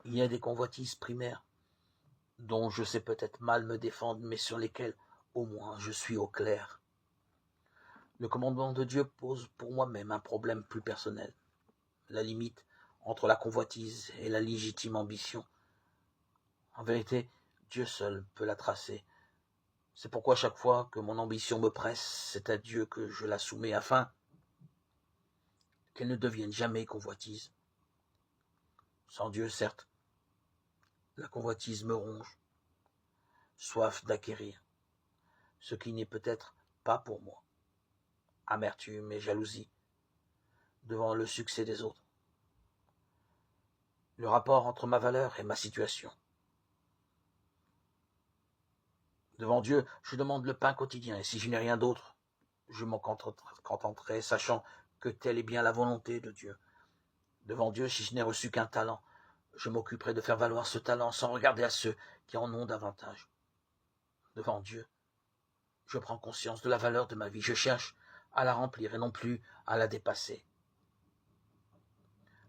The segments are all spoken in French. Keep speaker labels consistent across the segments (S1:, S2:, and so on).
S1: Il y a des convoitises primaires dont je sais peut-être mal me défendre, mais sur lesquelles, au moins, je suis au clair. Le commandement de Dieu pose pour moi-même un problème plus personnel. La limite entre la convoitise et la légitime ambition. En vérité, Dieu seul peut la tracer. C'est pourquoi chaque fois que mon ambition me presse, c'est à Dieu que je la soumets afin qu'elle ne devienne jamais convoitise. Sans Dieu, certes, la convoitise me ronge, soif d'acquérir, ce qui n'est peut-être pas pour moi. Amertume et jalousie devant le succès des autres. Le rapport entre ma valeur et ma situation. Devant Dieu, je demande le pain quotidien, et si je n'ai rien d'autre, je m'en contenterai, sachant que telle est bien la volonté de Dieu. Devant Dieu, si je n'ai reçu qu'un talent, je m'occuperai de faire valoir ce talent sans regarder à ceux qui en ont davantage. Devant Dieu, je prends conscience de la valeur de ma vie, je cherche à la remplir et non plus à la dépasser.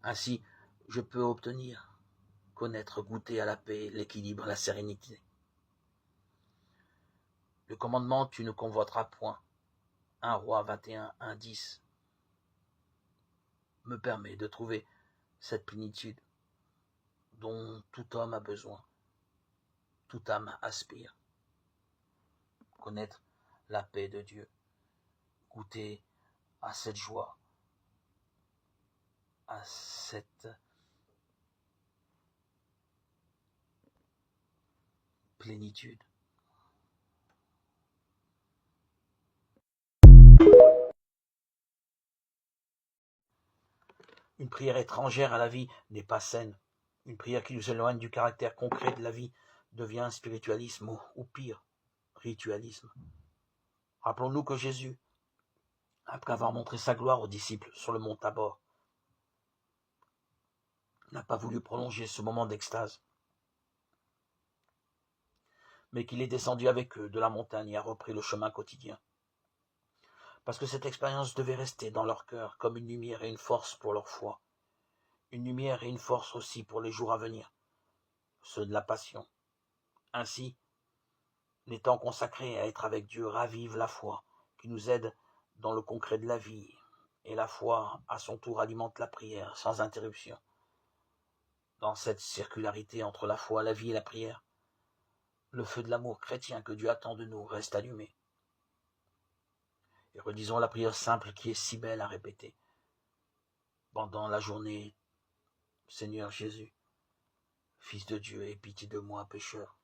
S1: Ainsi, je peux obtenir, connaître, goûter à la paix, l'équilibre, la sérénité. Le commandement « Tu ne convoiteras point » 1 Roi 21, 1, 10 me permet de trouver cette plénitude dont tout homme a besoin, toute âme aspire. Connaître la paix de Dieu, goûter à cette joie, à cette plénitude. Une prière étrangère à la vie n'est pas saine. Une prière qui nous éloigne du caractère concret de la vie devient spiritualisme ou pire, ritualisme. Rappelons-nous que Jésus, après avoir montré sa gloire aux disciples sur le mont Tabor, n'a pas voulu prolonger ce moment d'extase, mais qu'il est descendu avec eux de la montagne et a repris le chemin quotidien. Parce que cette expérience devait rester dans leur cœur comme une lumière et une force pour leur foi, une lumière et une force aussi pour les jours à venir, ceux de la passion. Ainsi, les temps consacrés à être avec Dieu ravivent la foi, qui nous aide dans le concret de la vie, et la foi, à son tour, alimente la prière sans interruption. Dans cette circularité entre la foi, la vie et la prière, le feu de l'amour chrétien que Dieu attend de nous reste allumé. Et redisons la prière simple qui est si belle à répéter pendant la journée. Seigneur Jésus, Fils de Dieu, aie pitié de moi, pécheur.